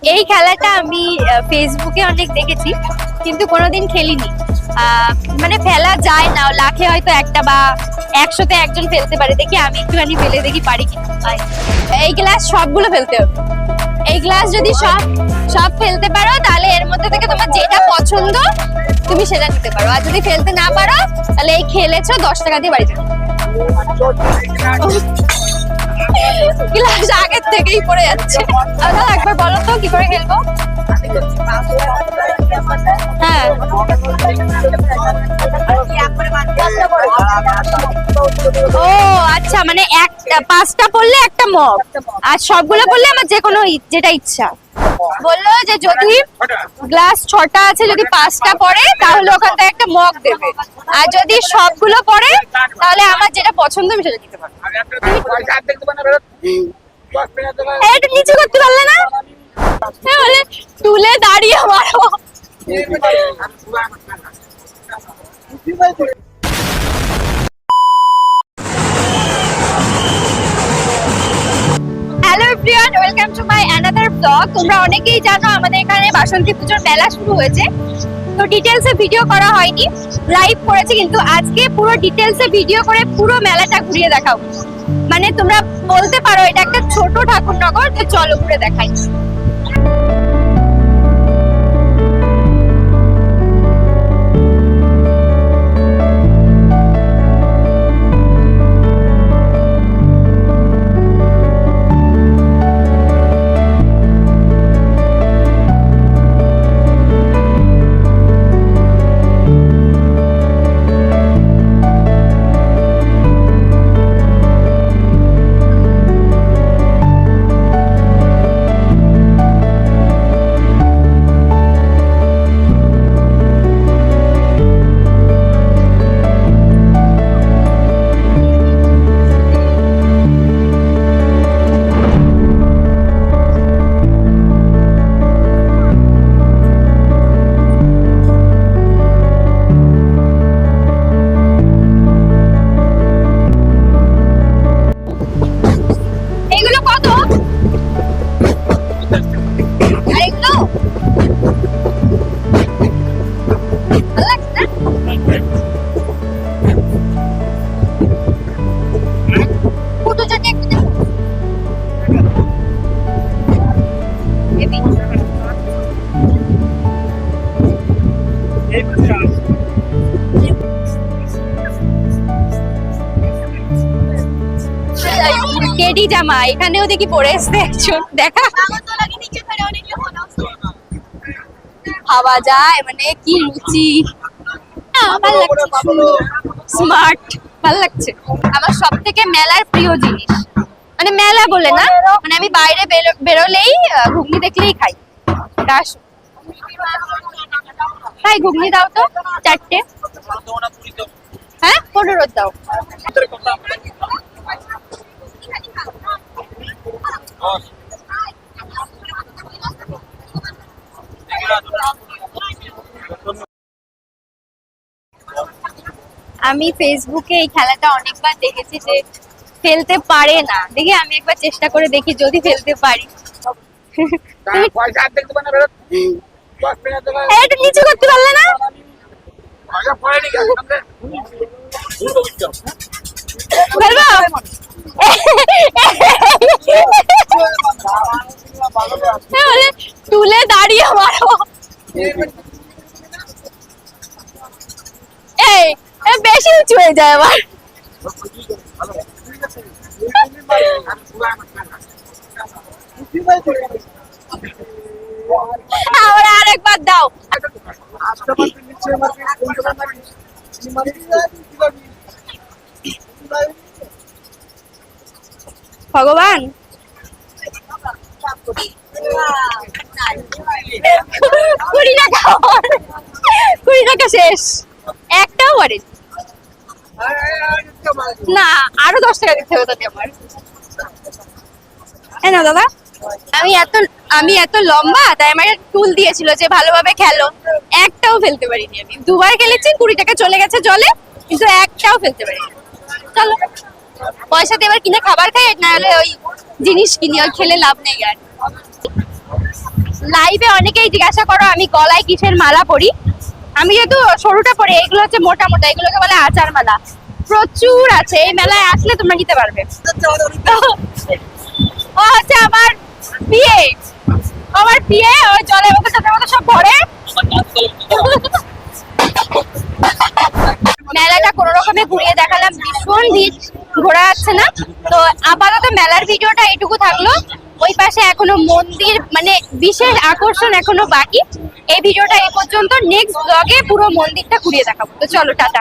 এই খেলাটা আমি ফেসবুকে অনেক দেখেছি কিন্তু কোনোদিন খেলিনি। মানে ফেলা যায় না, লাখে হয়তো একটা বা 100-তে একজন ফেলতে পারে। দেখি আমি একটুখানি ফেলে দেখি পারি কিনা। এই গ্লাস সবগুলো ফেলতে হবে। এই গ্লাস যদি সব ফেলতে পারো তাহলে এর মধ্যে থেকে তোমার যেটা পছন্দ তুমি সেটা নিতে পারো, আর যদি ফেলতে না পারো তাহলে এই খেলেছো 10 টাকা দিয়ে বাড়ি যাবে। গ্লাস আগের থেকেই পড়ে যাচ্ছে। আচ্ছা একবার বলো তো কি করে খেলবো। হ্যাঁ ও আচ্ছা, মানে 5টা পড়লে একটা মগ, আর সবগুলো পড়লে আমার যে কোনো যেটা ইচ্ছা। বললো যে যদি গ্লাস 6টা আছে, যদি 5টা পড়ে তাহলে ওখান থেকে একটা মগ দেবে, আর যদি সবগুলো পড়ে তাহলে আমার যেটা পছন্দ আমি সেটা দিতে পারবো। এটা নিচে করতে পারলে না, বলে তুলে দাঁড়িয়ে মারো। Hello everyone, welcome to my another blog. তোমরা অনেকেই জানো আমাদের এখানে বাসন্তী পুজোর মেলা শুরু হয়েছে, তো ডিটেলসে ভিডিও করা হয়নি, লাইভ করেছি, কিন্তু আজকে পুরো ডিটেলসে ভিডিও করে পুরো মেলাটা ঘুরিয়ে দেখাবো। মানে তোমরা বলতে পারো এটা একটা ছোট ঠাকুরনগর, তো চলো ঘুরে দেখাই। টেডি জামা এখানেও দেখি পরে এসছে একজন, দেখা ভাবা যায়, মানে কি রুচি। ভালো লাগছে, সুন্দর, স্মার্ট, ভালো লাগছে। আমার সব থেকে মেলার প্রিয় জিনিস, মানে মেলা বলে না, মানে আমি বাইরে বেরোলেই ঘুগনি দেখলেই খাই। তাই ঘুগনি দাও তো 4টে। হ্যাঁ 15 দাও। আমি ফেসবুকে এই খেলাটা অনেকবার দেখেছি যে ফেলতে পারে না, দেখি আমি একবার চেষ্টা করে দেখি যদি ফেলতে পারি। এটা নিচে করতে পারলে না, তুলে দাঁড়িয়ে মারো। এই বেশি উঁচু হয়ে যায় আবার। আবার আরেকবার দাও। ভগবান, 20 টাকা, 20 টাকা শেষ, একটাও পড়ে না, আরো 10 টাকা দিতে হবে তাহলে আমার। হ্যাঁ না দাদা, আমি এত লম্বা, তাই আমার টুল দিয়েছিল যে ভালোভাবে খেলো, একটাও ফেলতে পারিনি। আমি 2বার খেলেছি, 20 টাকা চলে গেছে জলে, কিন্তু একটাও ফেলতে পারিনি। চলো পয়সা দিয়ে এবার কিনে খাবার খাই, না হলে ওই জিনিস কিনি, ওই খেলে লাভ নেই। আর লাইভে অনেকেই জিজ্ঞাসা করো আমি গলায় কিসের মালা পরি। আমি যেহেতু সরুটা পরি, এগুলো হচ্ছে মোটা মোটা, এগুলোকে বলে আচার মালা। প্রচুর আছে, এই মেলায় আসলে তোমরা নিতে পারবে। ও হচ্ছে আমার বিয়ে, আমার বিয়ে ওই জলের মতো সাথে মতো সব ভরে। মেলাটা কোনো রকমে ঘুরিয়ে দেখালাম, ভীষণ ভিড়, ঘোরা যাচ্ছে না। তো আপাতত মেলার ভিডিওটা এইটুকু থাকলো। ওই পাশে এখনো মন্দির, মানে বিশেষ আকর্ষণ এখনো বাকি। এই ভিডিওটা এই পর্যন্ত, নেক্সট ব্লগে পুরো মন্দিরটা ঘুরিয়ে দেখাবো। তো চলো, টাটা।